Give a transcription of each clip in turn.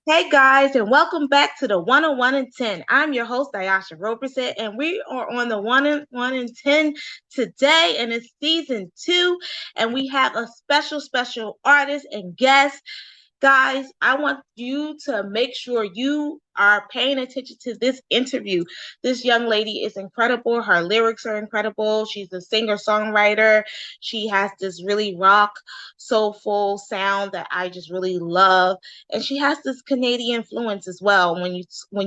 Hey guys, and welcome back to the 101 and 10. I'm your host, Ayasha Roberson, and we are on the 101 and 10 today, and it's season two. And we have a special artist and guest. Guys, I want you to make sure you are paying attention to this interview. This young lady is incredible. Her lyrics are incredible. She's a singer songwriter. She has this really rock, soulful sound that I just really love, and she has this Canadian influence as well when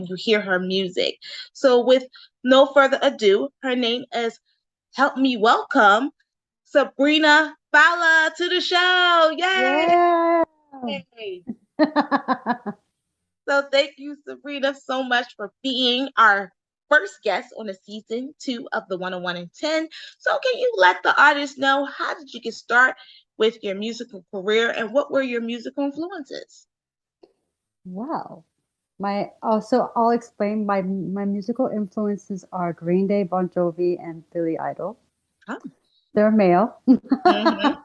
you hear her music. So, with no further ado, her name is help me welcome Sabrina Fallah to the show. Yay! Yeah. So thank you, Sabrina, so much for being our first guest on the season two of the 101 and 10. So can you let the audience know how did you get started with your musical career and what were your musical influences? Wow. My also I'll explain my musical influences are Green Day, Bon Jovi, and Billy Idol. Oh. They're male. Mm-hmm.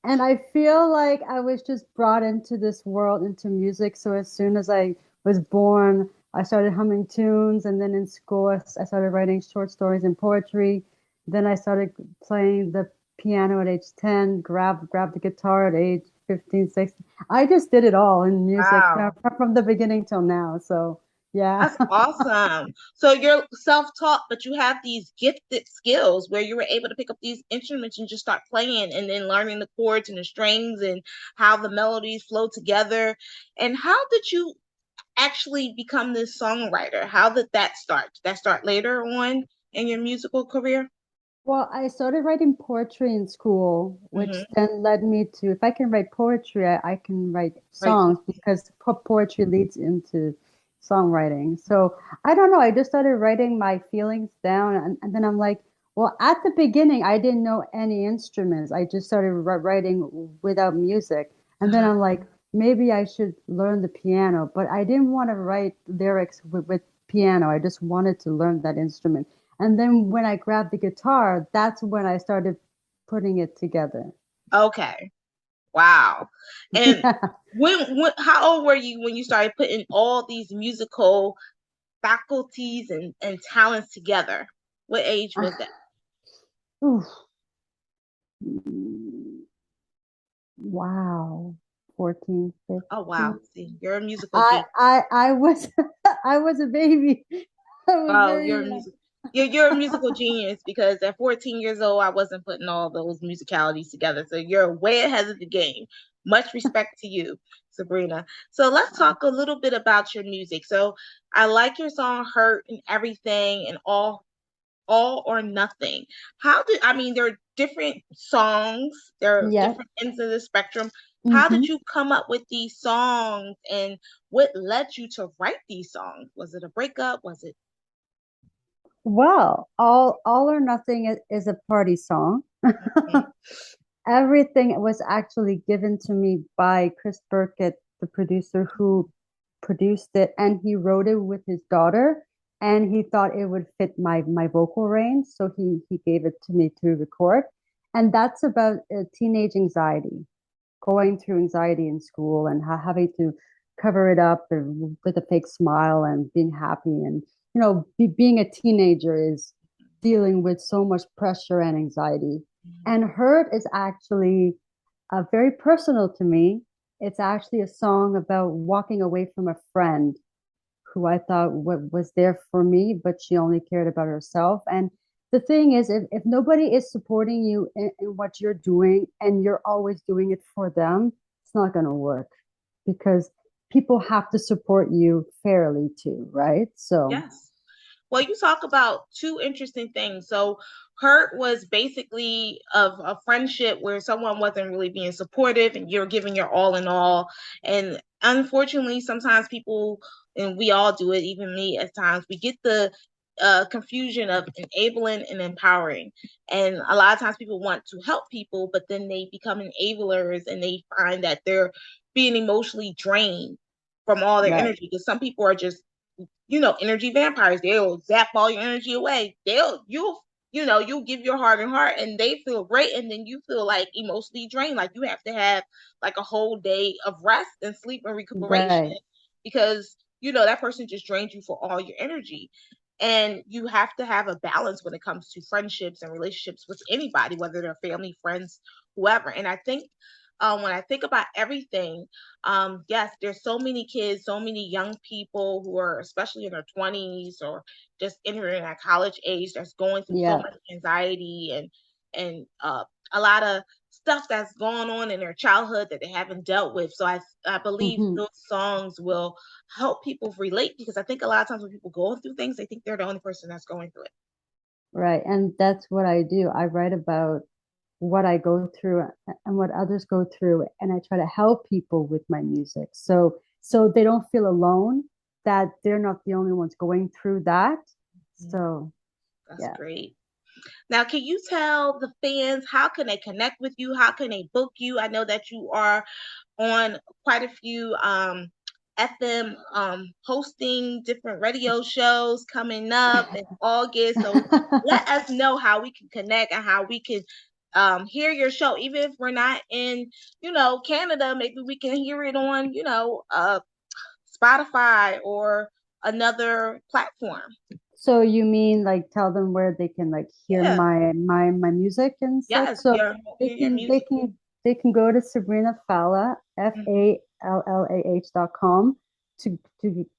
And I feel like I was just brought into this world, into music. So as soon as I was born, I started humming tunes, and then in school, I started writing short stories and poetry. Then I started playing the piano at age 10, grabbed the guitar at age 15, 16. I just did it all in music Wow. from the beginning till now. So yeah. That's awesome. So you're self-taught, but you have these gifted skills where you were able to pick up these instruments and just start playing and then learning the chords and the strings and how the melodies flow together. And how did you actually become this songwriter? How did that start? Did that start later on in your musical career? Well, I started writing poetry in school, which Mm-hmm. then led me to, if I can write poetry, I can write Right. songs because poetry leads into songwriting. So I don't know, I just started writing my feelings down, and then I'm like, well, at the beginning, I didn't know any instruments. I just started writing without music. And then Uh-huh. I'm like, maybe I should learn the piano, but I didn't want to write lyrics with piano. I just wanted to learn that instrument. And then when I grabbed the guitar, that's when I started putting it together. Okay. Wow. And how old were you when you started putting all these musical faculties and talents together? What age was that? Oof. Mm, wow. 14, Oh wow. 15. See, you're a musical I genius. I I was I was a baby. I was Oh, very you're a young. music. You're a musical genius because at 14 years old, I wasn't putting all those musicalities together. So you're way ahead of the game. Much respect to you, Sabrina. So let's talk a little bit about your music. So I like your song "Hurt" and everything, and all or nothing. How did I mean? There are different songs. There are Yeah. different ends of the spectrum. How Hmm. did you come up with these songs, and what led you to write these songs? Was it a breakup? Was it? Well, all or nothing is a party song. Everything was actually given to me by Chris Burkett, the producer who produced it, and he wrote it with his daughter, and he thought it would fit my vocal range, so he gave it to me to record, and that's about teenage anxiety, going through anxiety in school and having to cover it up with a fake smile and being happy, and being a teenager is dealing with so much pressure and anxiety. And Hurt is actually very personal to me. It's actually a song about walking away from a friend who I thought was there for me, but she only cared about herself. And the thing is, if nobody is supporting you in what you're doing and you're always doing it for them, it's not going to work because people have to support you fairly too, right? So, Yes. Well, you talk about two interesting things. So, hurt was basically of a friendship where someone wasn't really being supportive and you're giving your all in all. And unfortunately, sometimes people, and we all do it, even me at times, we get the confusion of enabling and empowering. And a lot of times people want to help people, but then they become enablers and they find that they're being emotionally drained from all their right, energy because some people are just energy vampires. They'll zap all your energy away. You'll give your heart and heart and they feel great. And then you feel like emotionally drained. Like you have to have like a whole day of rest and sleep and recuperation. right. because that person just drained you for all your energy. And you have to have a balance when it comes to friendships and relationships with anybody, whether they're family, friends, whoever. And I think when I think about everything, yes, there's so many kids, so many young people who are, especially in their 20s or just entering that college age, that's going through so Yeah. much anxiety and a lot of stuff that's going on in their childhood that they haven't dealt with. So I believe Hmm. those songs will help people relate, because I think a lot of times when people go through things, they think they're the only person that's going through it. Right. And that's what I do. I write about what I go through and what others go through, and I try to help people with my music. So they don't feel alone, that they're not the only ones going through that. Mhm. So That's yeah. great. Now, can you tell the fans how can they connect with you? How can they book you? I know that you are on quite a few FM hosting different radio shows coming up in August. So let us know how we can connect and how we can hear your show. Even if we're not in, Canada, maybe we can hear it on, Spotify or another platform. So you mean like tell them where they can like hear Yeah. my music and such? Yes. So they Your can they music. can they can go to Sabrina Fallah, Mhm. FALLAH.com to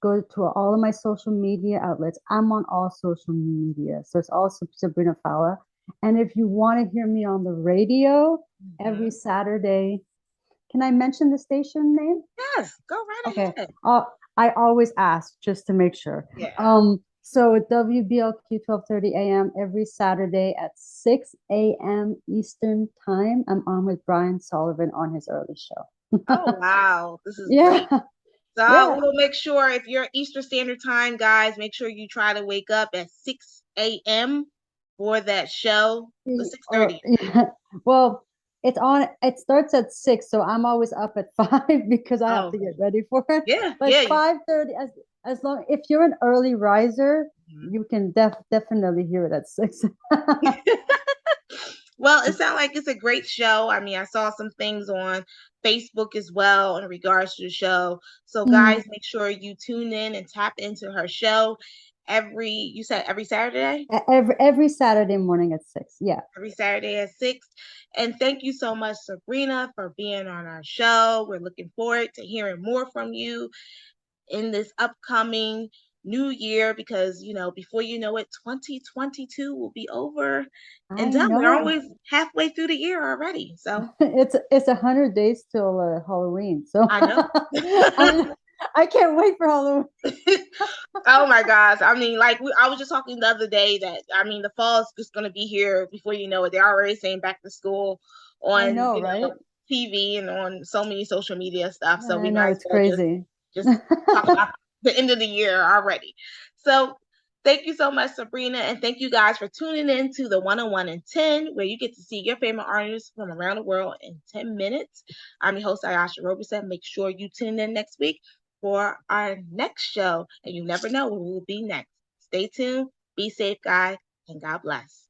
go to all of my social media outlets. I'm on all social media. So it's also Sabrina Fallah. And if you want to hear me on the radio every Mhm. Saturday, can I mention the station name? Yes, go right Okay. ahead. I always ask just to make sure. Yeah. So WBLQ 12:30 a.m. every Saturday at 6 a.m. Eastern time. I'm on with Brian Sullivan on his early show. Oh, wow. This is Yeah, great. So yeah. we'll make sure, if you're Eastern Standard Time, guys, make sure you try to wake up at 6 a.m. for that show. The Or 6:30. yeah. Well, it's on. It starts at 6, so I'm always up at 5 because I have Oh, to get ready for it. yeah, But yeah. 5:30, as long if you're an early riser, Mhm. you can definitely hear it at 6. Well, it sounds like it's a great show. I mean, I saw some things on Facebook as well in regards to the show. So, Mm. guys, make sure you tune in and tap into her show you said every Saturday? Every Saturday morning at 6. Yeah. Every Saturday at 6. And thank you so much, Sabrina, for being on our show. We're looking forward to hearing more from you in this upcoming new year, because, before you know it, 2022 will be over and I done. We're know. always halfway through the year already. So It's 100 days till Halloween. So I know. I can't wait for Halloween. Oh my gosh. I mean, like I was just talking the other day that, I mean, the fall is just going to be here before you know it. They're already saying back to school I on, know, right? TV and on so many social media stuff. So I we know might as it's well just crazy. just talk about the end of the year already. So thank you so much, Sabrina, and thank you guys for tuning in to the 101 in 10, where you get to see your favorite artists from around the world in 10 minutes. I'm your host, Ayasha Roberson. Make sure you tune in next week for our next show, and you never know where we will be next. Stay tuned, be safe, guys, and God bless.